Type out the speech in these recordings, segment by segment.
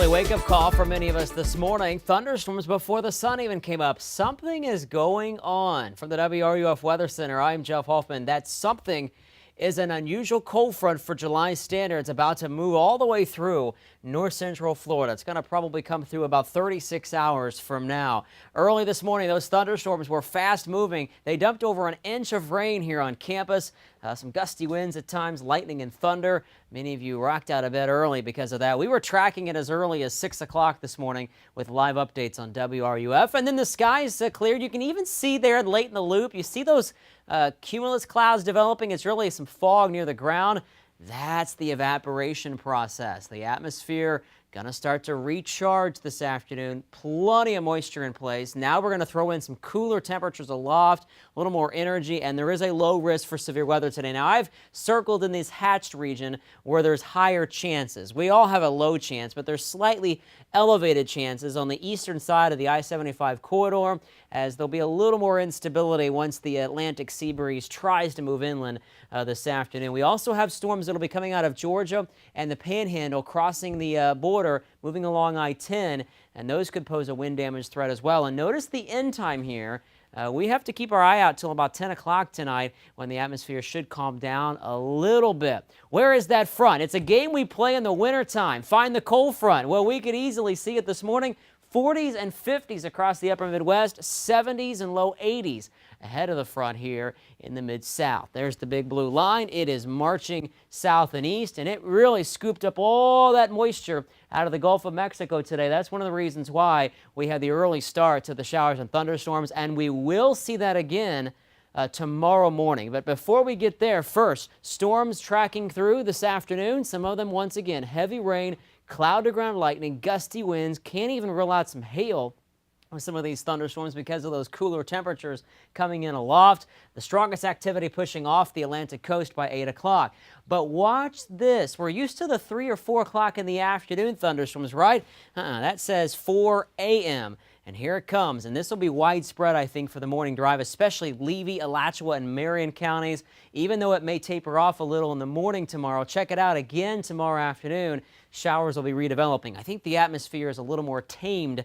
Early wake-up call for many of us this morning. Thunderstorms before the sun even came up. Something is going on. From the WRUF Weather Center, I'm Jeff Huffman. That something is an unusual cold front for July standards about to move all the way through north central Florida. It's going to probably come through about 36 hours from now. Early this morning, those thunderstorms were fast moving. They dumped over an inch of rain here on campus. Some gusty winds at times, lightning and thunder. Many of you rocked out of bed early because of that. We were tracking it as early as 6 o'clock this morning with live updates on WRUF. And then the skies cleared. You can even see there late in the loop, you see those cumulus clouds developing. It's really some fog near the ground. That's the evaporation process. The atmosphere gonna start to recharge this afternoon. Plenty of moisture in place. Now we're gonna throw in some cooler temperatures aloft, a little more energy, and there is a low risk for severe weather today. Now I've circled in this hatched region where there's higher chances. We all have a low chance, but there's slightly elevated chances on the eastern side of the I-75 corridor, as there'll be a little more instability once the Atlantic sea breeze tries to move inland this afternoon. We also have storms that'll be coming out of Georgia and the Panhandle, crossing the border, moving along I-10, and those could pose a wind damage threat as well. And notice the end time here. We have to keep our eye out till about 10 o'clock tonight, when the atmosphere should calm down a little bit. Where is that front? It's a game we play in the wintertime. Find the cold front. Well, we could easily see it this morning. 40s and 50s across the upper Midwest, 70s and low 80s ahead of the front here in the Mid-South. There's the big blue line. It is marching south and east, and it really scooped up all that moisture out of the Gulf of Mexico today. That's one of the reasons why we had the early start to the showers and thunderstorms, and we will see that again tomorrow morning. But before we get there, first, storms tracking through this afternoon. Some of them, once again, heavy rain, cloud-to-ground lightning, gusty winds. Can't even rule out some hail with some of these thunderstorms because of those cooler temperatures coming in aloft. The strongest activity pushing off the Atlantic coast by 8 o'clock. But watch this. We're used to the 3 or 4 o'clock in the afternoon thunderstorms, right? That says 4 a.m. And here it comes, and this will be widespread, I think, for the morning drive, especially Levy, Alachua, and Marion counties, even though it may taper off a little in the morning tomorrow. Check it out again tomorrow afternoon. Showers will be redeveloping. I think the atmosphere is a little more tamed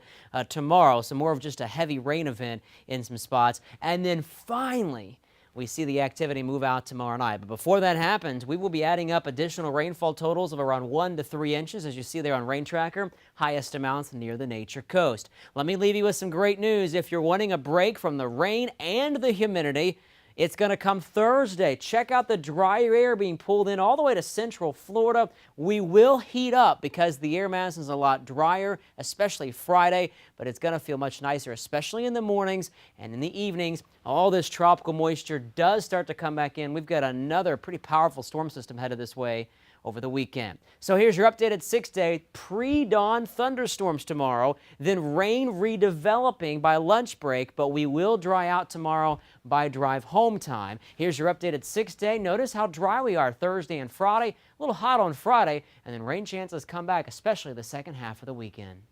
tomorrow, so more of just a heavy rain event in some spots. And then finally, we see the activity move out tomorrow night. But before that happens, we will be adding up additional rainfall totals of around 1 to 3 inches, as you see there on Rain Tracker, highest amounts near the Nature Coast. Let me leave you with some great news. If you're wanting a break from the rain and the humidity, it's going to come Thursday. Check out the drier air being pulled in all the way to central Florida. We will heat up because the air mass is a lot drier, especially Friday, but it's going to feel much nicer, especially in the mornings and in the evenings. All this tropical moisture does start to come back in. We've got another pretty powerful storm system headed this way over the weekend. So here's your updated 6-day pre-dawn thunderstorms tomorrow, then rain redeveloping by lunch break, but we will dry out tomorrow by drive home time. Here's your updated 6-day. Notice how dry we are Thursday and Friday, a little hot on Friday, and then rain chances come back, especially the second half of the weekend.